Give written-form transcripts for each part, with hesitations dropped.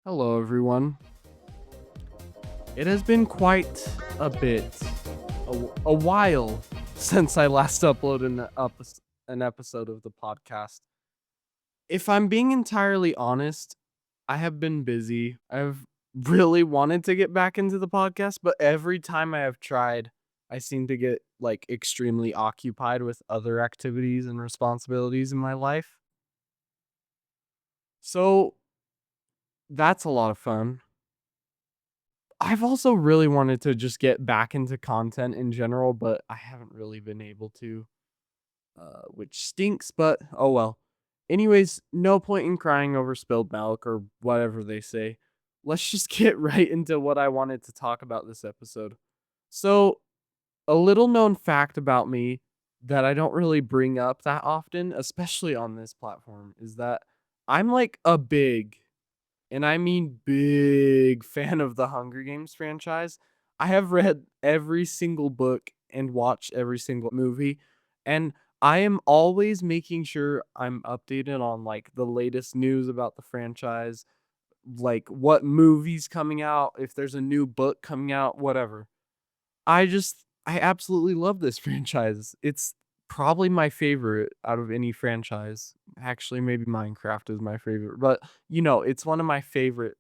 Hello, everyone. It has been quite a bit, a while since I last uploaded an episode of the podcast. If I'm being entirely honest, I have been busy. I've really wanted to get back into the podcast, but every time I have tried, I seem to get like extremely occupied with other activities and responsibilities in my life. So that's a lot of fun. I've also really wanted to just get back into content in general, but I haven't really been able to, which stinks, but oh well. Anyways, no point in crying over spilled milk or whatever they say. Let's just get right into what I wanted to talk about this episode. So, a little known fact about me that I don't really bring up that often, especially on this platform, is that I'm like a big, and I mean big fan of the Hunger Games franchise. I have read every single book and watched every single movie, and I am always making sure I'm updated on like the latest news about the franchise, like what movies coming out, if there's a new book coming out, whatever. I absolutely love this franchise. It's probably my favorite out of any franchise. Actually, maybe Minecraft is my favorite, but it's one of my favorite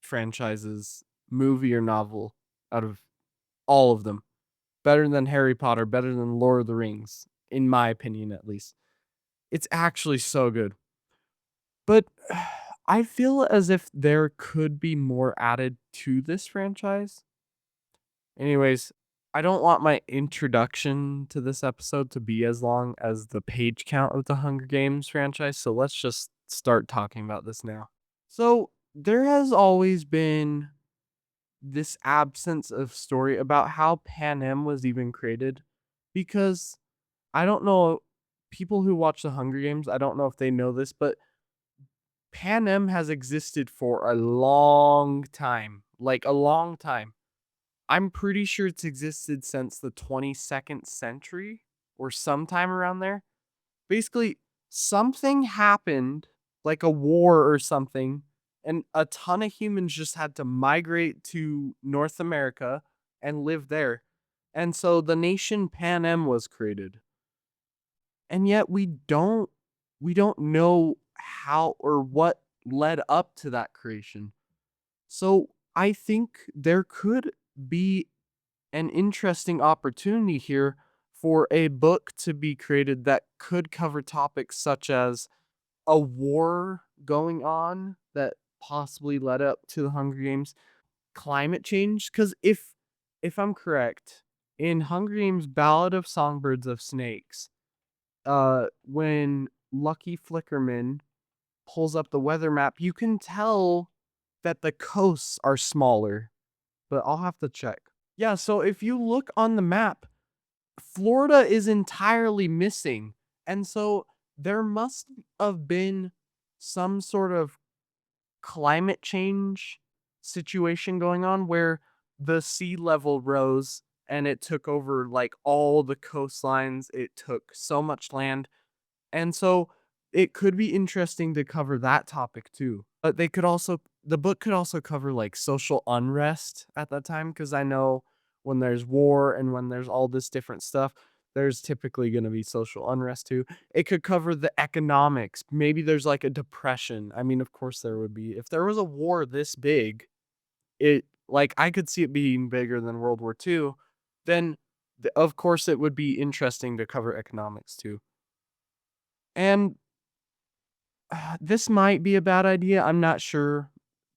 franchises, movie or novel, out of all of them. Better than Harry Potter, better than Lord of the Rings, in my opinion at least. It's actually so good. But I feel as if there could be more added to this franchise. Anyways, I don't want my introduction to this episode to be as long as the page count of the Hunger Games franchise, so let's just start talking about this now. So, there has always been this absence of story about how Panem was even created because I don't know people who watch the Hunger Games, I don't know if they know this, but Panem has existed for a long time, like a long time. I'm pretty sure it's existed since the 22nd century or sometime around there. Basically, something happened, like a war or something, and a ton of humans just had to migrate to North America and live there. And so the nation Panem was created. And yet we don't know how or what led up to that creation. So I think there could be an interesting opportunity here for a book to be created that could cover topics such as a war going on that possibly led up to the Hunger Games, climate change. Because if I'm correct, in Hunger Games Ballad of Songbirds of Snakes, when Lucky Flickerman pulls up the weather map, you can tell that the coasts are smaller, but I'll have to check. Yeah, so if you look on the map, Florida is entirely missing. And so there must have been some sort of climate change situation going on where the sea level rose and it took over like all the coastlines. It took so much land. And so it could be interesting to cover that topic too. But the book could also cover like social unrest at that time because I know when there's war and when there's all this different stuff, there's typically going to be social unrest too. It could cover the economics. Maybe there's like a depression. I mean, of course there would be. If there was a war this big, it like I could see it being bigger than World War II, then of course it would be interesting to cover economics too. And this might be a bad idea. I'm not sure.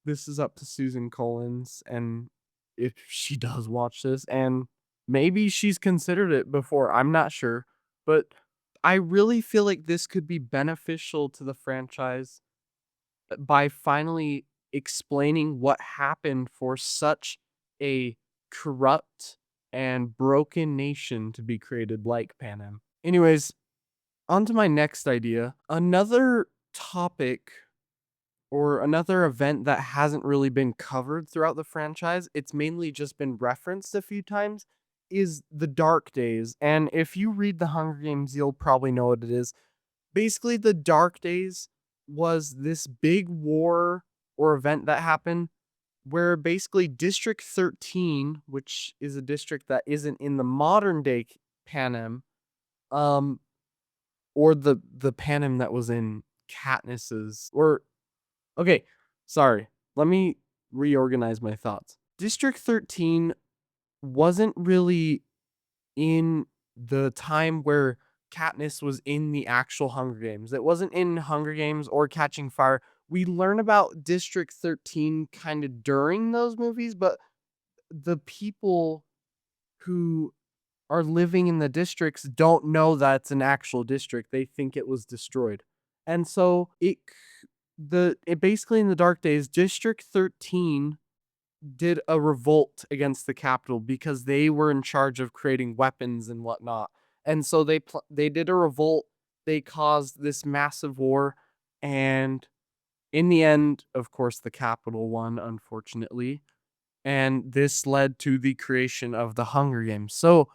This is up to Susan Collins and if she does watch this and maybe she's considered it before. I'm not sure. But I really feel like this could be beneficial to the franchise by finally explaining what happened for such a corrupt and broken nation to be created like Panem. Anyways, on to my next idea. Another topic or another event that hasn't really been covered throughout the franchise, it's mainly just been referenced a few times, is the Dark Days. And if you read the Hunger Games, you'll probably know what it is. Basically, the Dark Days was this big war or event that happened where basically District 13, which is a district that isn't in the modern day Panem, um, or the Panem that was in Katniss's, or okay, sorry. Let me reorganize my thoughts. District 13 wasn't really in the time where Katniss was in the actual Hunger Games. It wasn't in Hunger Games or Catching Fire. We learn about District 13 kind of during those movies, but the people who are living in the districts don't know that's an actual district. They think it was destroyed. And so it basically in the Dark Days, District 13 did a revolt against the Capitol because they were in charge of creating weapons and whatnot. And so they did a revolt. They caused this massive war, and in the end, of course, the Capitol won, unfortunately. And this led to the creation of the Hunger Games. So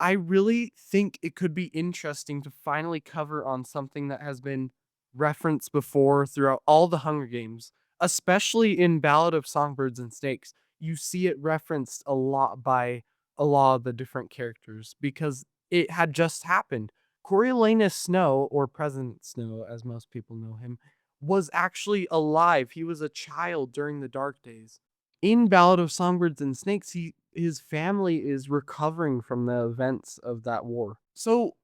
I really think it could be interesting to finally cover on something that has been referenced before throughout all the Hunger Games, especially in Ballad of Songbirds and Snakes. You see it referenced a lot by a lot of the different characters because it had just happened. Coriolanus Snow, or President Snow, as most people know him, was actually alive. He was a child during the Dark Days. In Ballad of Songbirds and Snakes, his family is recovering from the events of that war. So,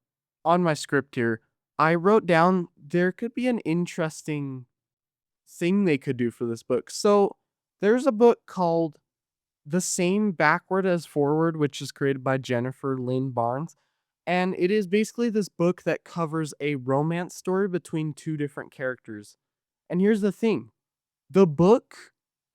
on my script here, I wrote down there could be an interesting thing they could do for this book. So, there's a book called The Same Backward as Forward, which is created by Jennifer Lynn Barnes. And it is basically this book that covers a romance story between two different characters. And here's the thing, the book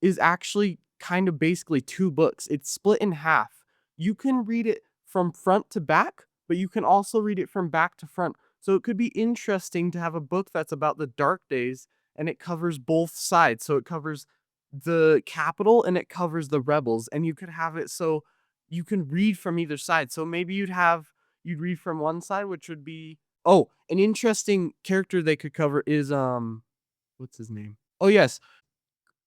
is actually kind of basically two books. It's split in half. You can read it from front to back, but you can also read it from back to front. So it could be interesting to have a book that's about the Dark Days and it covers both sides. So it covers the Capitol and it covers the rebels, and you could have it so you can read from either side. So maybe you'd read from one side, which would be, oh, an interesting character they could cover is what's his name? Oh yes,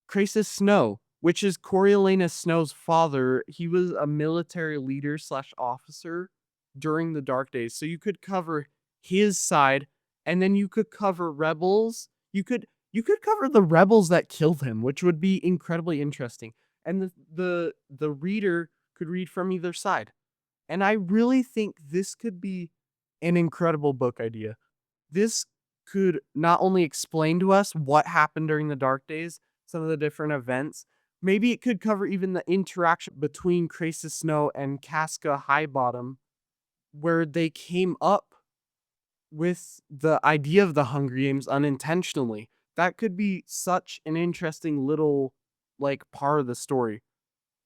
Crassus Snow, which is Coriolanus Snow's father. He was a military leader slash officer during the Dark Days. So you could cover his side, and then you could cover rebels. You could cover the rebels that killed him, which would be incredibly interesting. And the reader could read from either side. And I really think this could be an incredible book idea. This could not only explain to us what happened during the Dark Days, some of the different events, maybe it could cover even the interaction between Crassus Snow and Casca Highbottom, where they came up with the idea of the Hunger Games unintentionally. That could be such an interesting little like part of the story.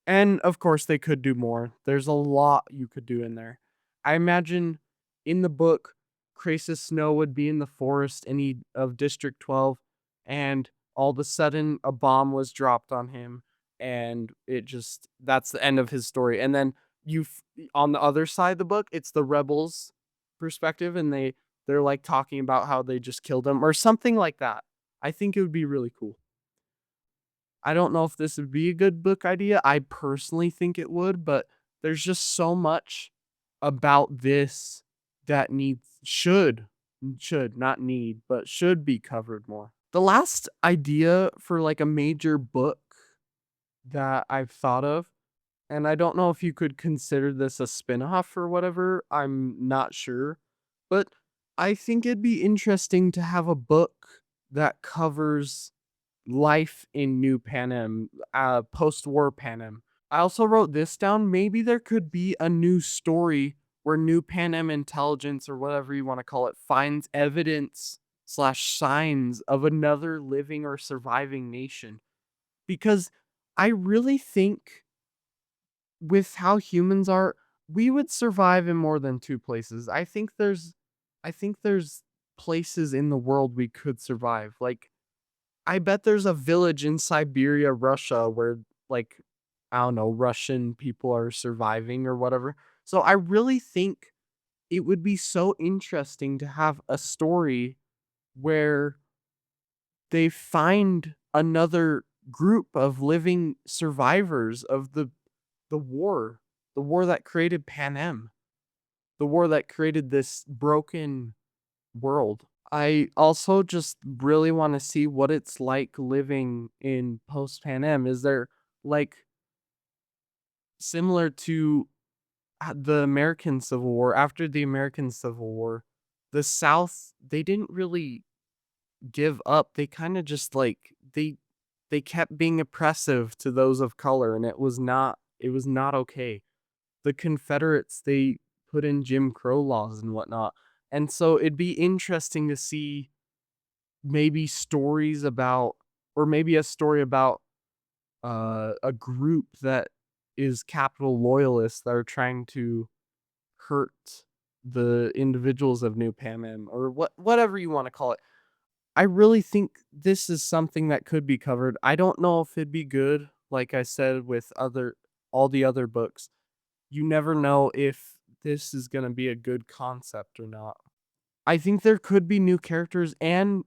And of course, they could do more. There's a lot you could do in there. I imagine in the book, Crassus Snow would be in the forest of District 12, and all of a sudden a bomb was dropped on him, and that's the end of his story. And then on the other side of the book, it's the rebels' perspective, and they're like talking about how they just killed him or something like that. I think it would be really cool. I don't know if this would be a good book idea. I personally think it would, but there's just so much about this that should not need, but should be covered more. The last idea for like a major book that I've thought of, and I don't know if you could consider this a spin-off or whatever, I'm not sure, but I think it'd be interesting to have a book that covers life in New Panem, post-war Panem. I also wrote this down. Maybe there could be a new story where New Panem intelligence, or whatever you want to call it, finds evidence slash signs of another living or surviving nation. Because I really think with how humans are, we would survive in more than two places. I think there's places in the world we could survive. Like I bet there's a village in Siberia, Russia, where like I don't know, Russian people are surviving or whatever. So I really think it would be so interesting to have a story where they find another group of living survivors of the war, the war that created Panem, the war that created this broken world. I also just really want to see what it's like living in post Panem. Is there like similar to the American Civil War, after the American Civil War, the South, they didn't really give up. They kind of just like they kept being oppressive to those of color, and it was not okay. The Confederates, they put in Jim Crow laws and whatnot. And so it'd be interesting to see maybe stories about, or maybe a story about a group that is capital loyalists that are trying to hurt the individuals of New Panem, or whatever you want to call it. I really think this is something that could be covered. I don't know if it'd be good, like I said with other all the other books. You never know if this is going to be a good concept or not. I think there could be new characters and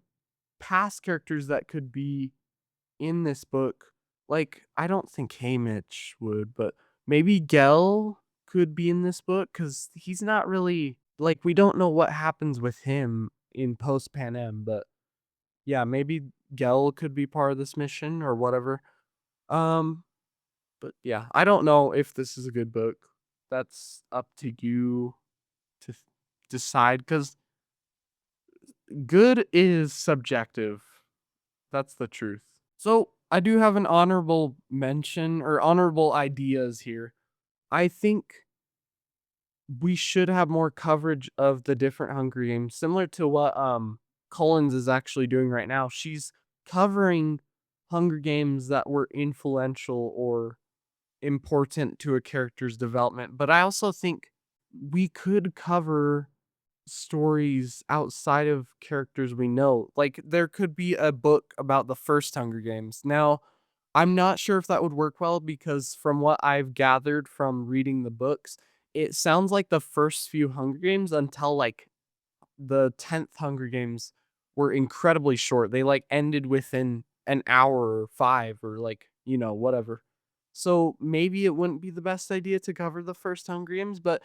past characters that could be in this book. Like, I don't think Haymitch would, but maybe Gell could be in this book because he's not really like, we don't know what happens with him in post Panem, but yeah, maybe Gell could be part of this mission or whatever. Um, but yeah, I don't know if this is a good book. That's up to you to decide because good is subjective. That's the truth. So I do have an honorable mention or honorable ideas here. I think we should have more coverage of the different Hunger Games, similar to what Collins is actually doing right now. She's covering Hunger Games that were influential or important to a character's development. But I also think we could cover stories outside of characters we know. Like there could be a book about the first Hunger Games. Now, I'm not sure if that would work well because from what I've gathered from reading the books, it sounds like the first few Hunger Games until like the 10th Hunger Games were incredibly short. They like ended within an hour or 5 or like, whatever. So maybe it wouldn't be the best idea to cover the first Hunger Games, but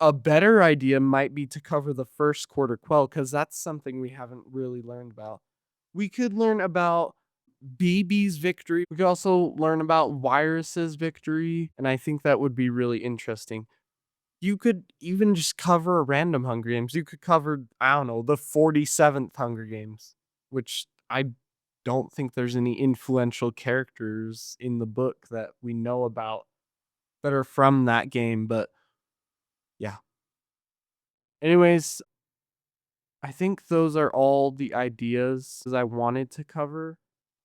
a better idea might be to cover the first quarter quell because that's something we haven't really learned about. We could learn about BB's victory. We could also learn about Virus's victory, and I think that would be really interesting. You could even just cover a random Hunger Games. You could cover, I don't know, the 47th Hunger Games, which I don't think there's any influential characters in the book that we know about that are from that game, but yeah. Anyways, I think those are all the ideas I wanted to cover.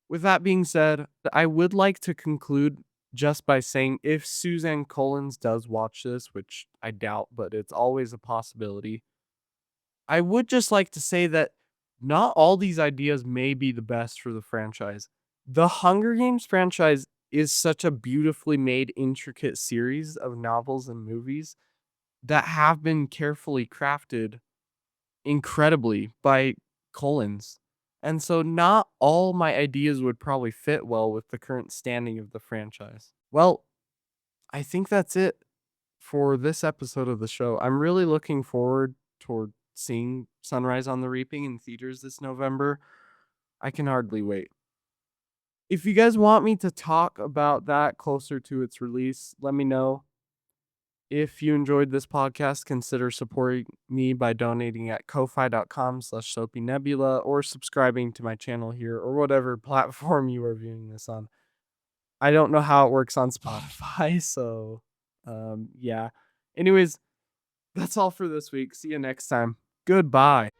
With that being said, I would like to conclude just by saying if Suzanne Collins does watch this, which I doubt, but it's always a possibility, I would just like to say that not all these ideas may be the best for the franchise. The Hunger Games franchise is such a beautifully made, intricate series of novels and movies that have been carefully crafted incredibly by Collins. And so not all my ideas would probably fit well with the current standing of the franchise. Well, I think that's it for this episode of the show. I'm really looking forward toward seeing Sunrise on the Reaping in theaters this November. I can hardly wait. If you guys want me to talk about that closer to its release, let me know. If you enjoyed this podcast, consider supporting me by donating at ko-fi.com/soapynebula or subscribing to my channel here or whatever platform you are viewing this on. I don't know how it works on Spotify, so yeah. Anyways, that's all for this week. See you next time. Goodbye.